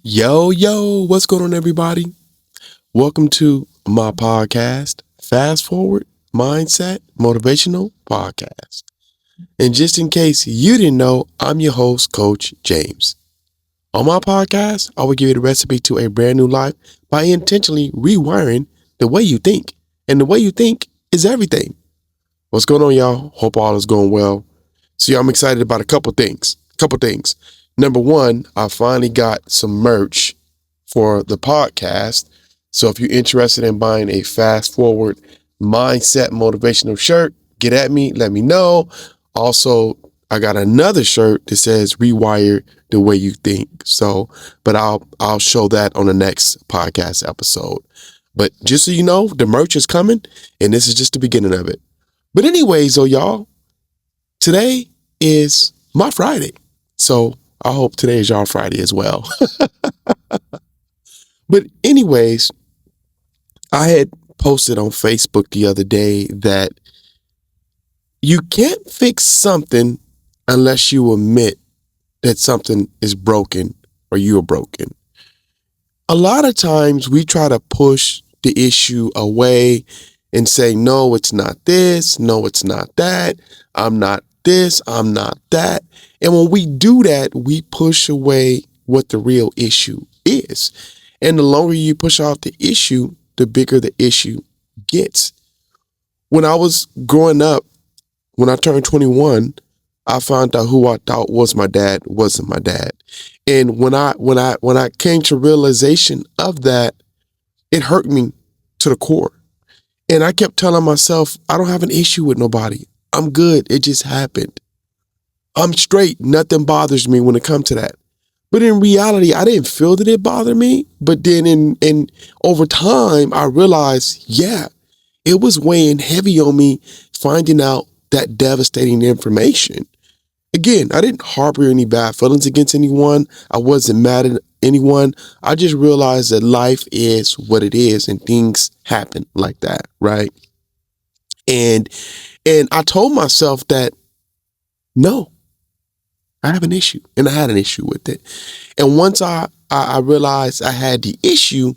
Yo, what's going on, everybody? Welcome to my podcast, Fast Forward Mindset Motivational Podcast. And just in case you didn't know, I'm your host, Coach James. On my podcast, I will give you the recipe to a brand new life by intentionally rewiring the way you think. And the way you think is everything. What's going on, y'all? Hope all is going well. So, I'm excited about a couple things. Number one, I finally got some merch for the podcast. So if you're interested in buying a Fast Forward Mindset Motivational shirt, get at me, let me know. Also, I got another shirt that says Rewire the Way You Think. But I'll show that on the next podcast episode. But just so you know, the merch is coming, and this is just the beginning of it. But anyways, y'all, today is my Friday. So I hope today is y'all Friday as well. But anyways, I had posted on Facebook the other day that you can't fix something unless you admit that something is broken or you're broken. A lot of times we try to push the issue away and say, no, it's not this. No, it's not that. I'm not this. I'm not that. And when we do that, we push away what the real issue is. And the longer you push off the issue, the bigger the issue gets. When I was growing up, when I turned 21, I found out who I thought was my dad wasn't my dad. And when I came to realization of that, it hurt me to the core. And I kept telling myself, I don't have an issue with nobody. I'm good. It just happened. I'm straight. Nothing bothers me when it comes to that. But in reality, I didn't feel that it bothered me. But then in over time, I realized, yeah, it was weighing heavy on me finding out that devastating information. Again, I didn't harbor any bad feelings against anyone. I wasn't mad at anyone. I just realized that life is what it is and things happen like that, right? And I told myself that, no, I have an issue, and I had an issue with it. And once I realized I had the issue,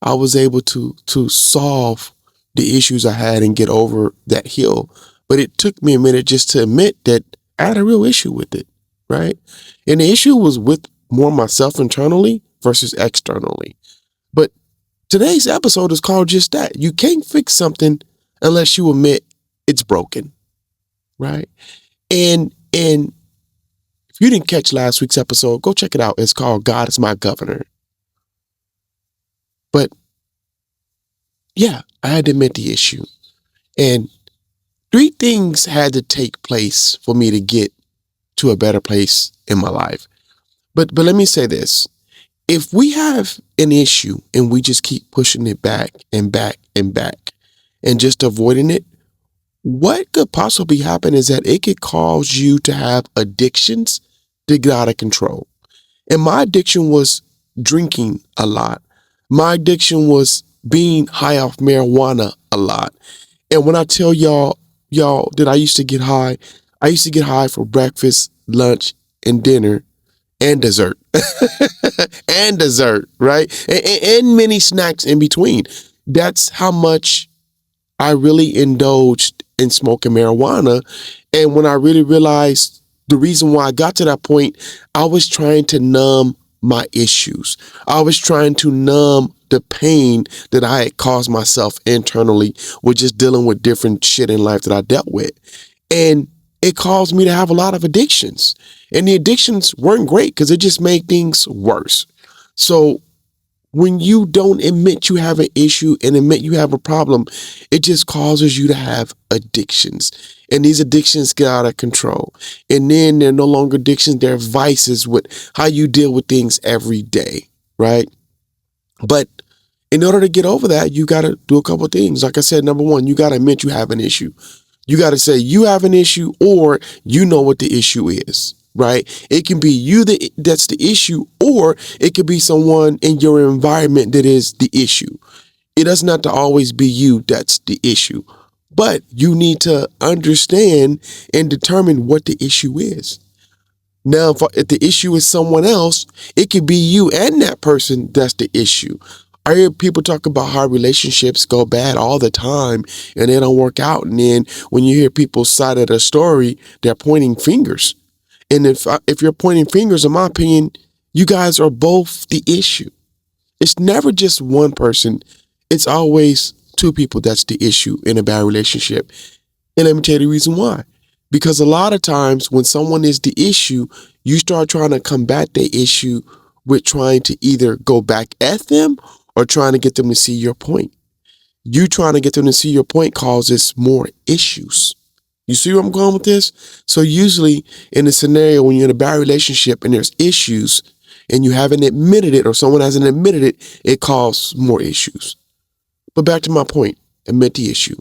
I was able to solve the issues I had and get over that hill. But it took me a minute just to admit that I had a real issue with it, right? And the issue was with more myself internally versus externally. But today's episode is called just that. You can't fix something unless you admit it's broken, right? And if you didn't catch last week's episode, go check it out. It's called God is My Governor. But yeah, I had to admit the issue. And 3 things had to take place for me to get to a better place in my life. But let me say this. If we have an issue and we just keep pushing it back and back and back and just avoiding it, what could possibly happen is that it could cause you to have addictions that get out of control. And my addiction was drinking a lot. My addiction was being high off marijuana a lot. And when I tell y'all that I used to get high for breakfast, lunch, and dinner, and dessert, right? And many snacks in between. That's how much I really indulged in smoking marijuana. And when I really realized the reason why I got to that point, I was trying to numb my issues. I was trying to numb the pain that I had caused myself internally with just dealing with different shit in life that I dealt with. And it caused me to have a lot of addictions. And the addictions weren't great because it just made things worse. So when you don't admit you have an issue and admit you have a problem, it just causes you to have addictions. And these addictions get out of control. And then they're no longer addictions, they're vices with how you deal with things every day, right? But in order to get over that, you got to do a couple of things. Like I said, number one, you got to admit you have an issue. You got to say you have an issue or you know what the issue is, right? It can be you that's the issue, or it could be someone in your environment that is the issue. It doesn't have to always be you that's the issue, but you need to understand and determine what the issue is. Now, if the issue is someone else, it could be you and that person that's the issue. I hear people talk about how relationships go bad all the time and they don't work out. And then when you hear people's side of the story, they're pointing fingers. And if you're pointing fingers, in my opinion, you guys are both the issue. It's never just one person. It's always two people that's the issue in a bad relationship. And let me tell you the reason why. Because a lot of times when someone is the issue, you start trying to combat the issue with trying to either go back at them or trying to get them to see your point. You trying to get them to see your point causes more issues. You see where I'm going with this? So usually in a scenario when you're in a bad relationship and there's issues and you haven't admitted it or someone hasn't admitted it, it causes more issues. But back to my point, admit the issue.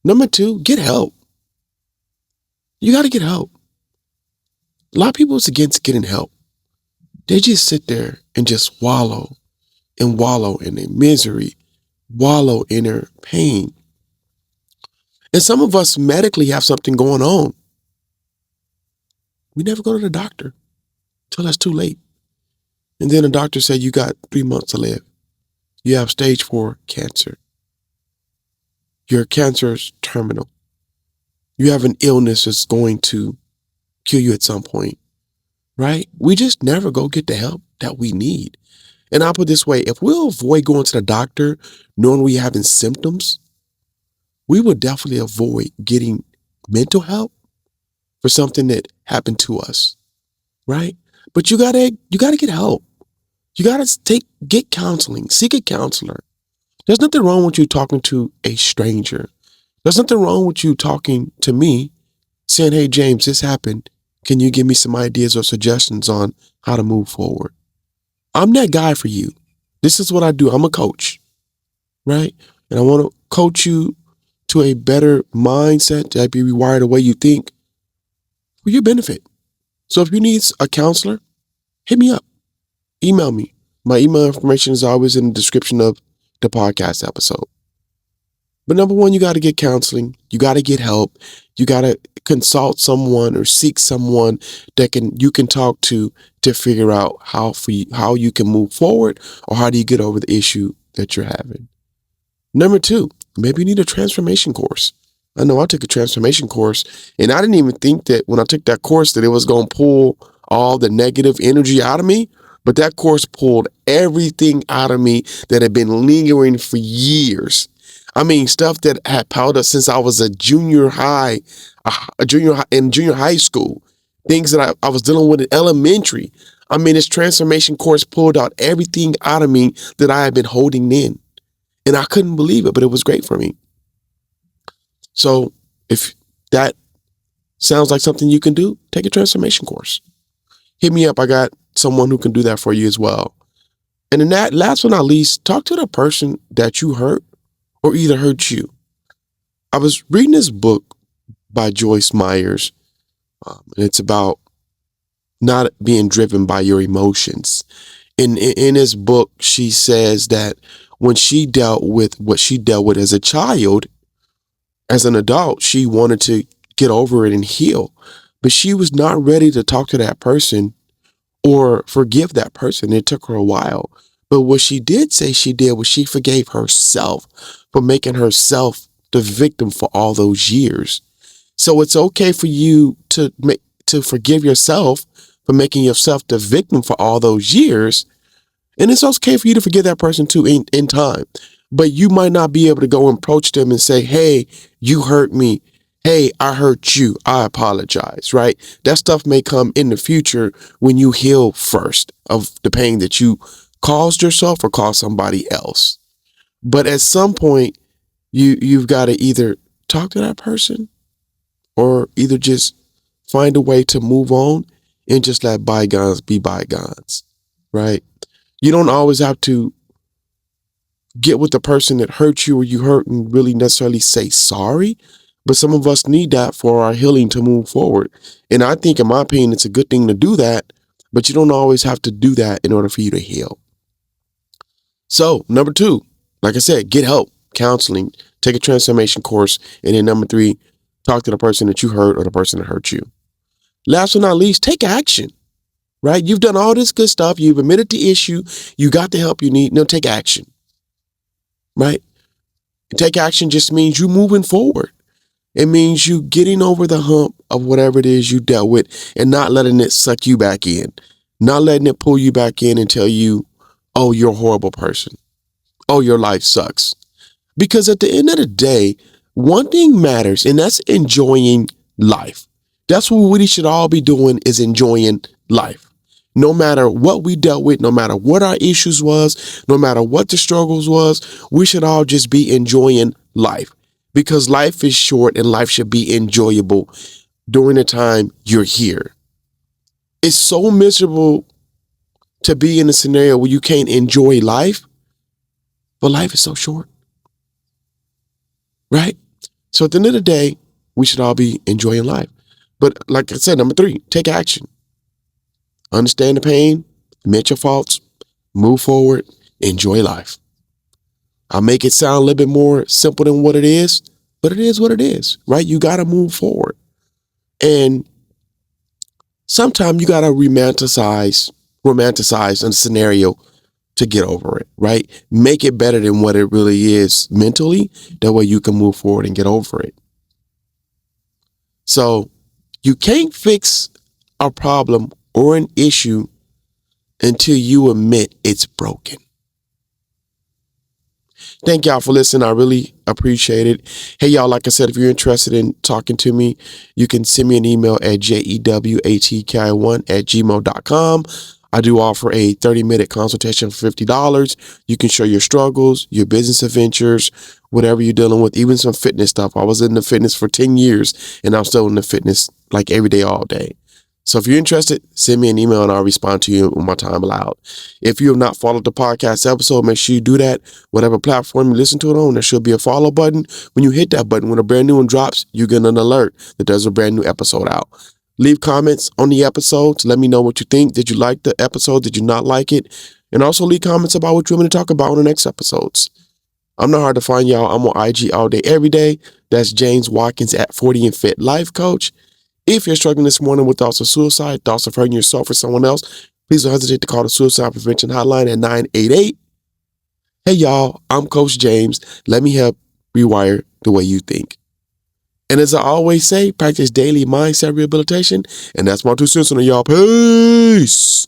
Number 2, get help. You got to get help. A lot of people is against getting help. They just sit there and just wallow in their misery, wallow in their pain. And some of us medically have something going on. We never go to the doctor until it's too late. And then the doctor said, you got 3 months to live. You have stage 4 cancer. Your cancer is terminal. You have an illness that's going to kill you at some point, right? We just never go get the help that we need. And I'll put it this way, if we'll avoid going to the doctor knowing we're having symptoms, we would definitely avoid getting mental help for something that happened to us, right? But you gotta get help. You gotta get counseling, seek a counselor. There's nothing wrong with you talking to a stranger. There's nothing wrong with you talking to me, saying, hey, James, this happened. Can you give me some ideas or suggestions on how to move forward? I'm that guy for you. This is what I do. I'm a coach, right? And I want to coach you to a better mindset, to be rewired the way you think for your benefit. So if you need a counselor, hit me up. Email me. My email information is always in the description of the podcast episode. But number 1, you got to get counseling. You got to get help. You got to consult someone or seek someone that you can talk to figure out how you can move forward or how do you get over the issue that you're having. Number 2, maybe you need a transformation course. I know I took a transformation course and I didn't even think that when I took that course that it was going to pull all the negative energy out of me. But that course pulled everything out of me that had been lingering for years. I mean, stuff that had piled up since I was a junior high in junior high school, things that I was dealing with in elementary. I mean, this transformation course pulled out everything out of me that I had been holding in. And I couldn't believe it, but it was great for me. So if that sounds like something you can do, take a transformation course. Hit me up. I got someone who can do that for you as well. And then that, last but not least, talk to the person that you hurt or either hurt you. I was reading this book by Joyce Myers, and it's about not being driven by your emotions. In this book, she says that when she dealt with what she dealt with as a child, as an adult, she wanted to get over it and heal. But she was not ready to talk to that person or forgive that person. It took her a while. But what she did say she did was she forgave herself for making herself the victim for all those years. So it's okay for you to forgive yourself for making yourself the victim for all those years. And it's okay for you to forgive that person too in time. But you might not be able to go and approach them and say, hey, you hurt me. Hey, I hurt you. I apologize, right? That stuff may come in the future when you heal first of the pain that you caused yourself or caused somebody else. But at some point, you've got to either talk to that person or either just find a way to move on and just let bygones be bygones, right? You don't always have to get with the person that hurt you or you hurt and really necessarily say sorry. But some of us need that for our healing to move forward. And I think, in my opinion, it's a good thing to do that, but you don't always have to do that in order for you to heal. So, number 2, like I said, get help, counseling, take a transformation course. And then number 3, talk to the person that you hurt or the person that hurt you. Last but not least, take action, right? You've done all this good stuff. You've admitted the issue. You got the help you need. Now take action, right? Take action just means you moving forward. It means you getting over the hump of whatever it is you dealt with and not letting it suck you back in, not letting it pull you back in and tell you, oh, you're a horrible person. Oh, your life sucks. Because at the end of the day, one thing matters, and that's enjoying life. That's what we should all be doing, is enjoying life. No matter what we dealt with, no matter what our issues was, no matter what the struggles was, we should all just be enjoying life, because life is short and life should be enjoyable during the time you're here. It's so miserable to be in a scenario where you can't enjoy life, but life is so short, right? So at the end of the day, we should all be enjoying life. But like I said, number 3, take action. Understand the pain, admit your faults, move forward, enjoy life. I'll make it sound a little bit more simple than what it is, but it is what it is, right? You got to move forward. And sometimes you got to romanticize a scenario to get over it, right? Make it better than what it really is mentally. That way you can move forward and get over it. So you can't fix a problem or an issue until you admit it's broken. Thank y'all for listening. I really appreciate it. Hey, y'all, like I said, if you're interested in talking to me, you can send me an email at jewatki1@gmail.com. I do offer a 30-minute consultation for $50. You can share your struggles, your business adventures, whatever you're dealing with, even some fitness stuff. I was in the fitness for 10 years, and I'm still in the fitness like every day, all day. So if you're interested, send me an email and I'll respond to you when my time allowed. If you have not followed the podcast episode, make sure you do that. Whatever platform you listen to it on, there should be a follow button. When you hit that button, when a brand new one drops, you get an alert that there's a brand new episode out. Leave comments on the episodes. Let me know what you think. Did you like the episode? Did you not like it? And also leave comments about what you want me to talk about on the next episodes. I'm not hard to find, y'all. I'm on IG all day, every day. That's James Watkins at 40 and Fit Life Coach. If you're struggling this morning with thoughts of suicide, thoughts of hurting yourself or someone else, please don't hesitate to call the Suicide Prevention Hotline at 988. Hey, y'all, I'm Coach James. Let me help rewire the way you think. And as I always say, practice daily mindset rehabilitation. And that's my 2 cents on it, y'all. Peace.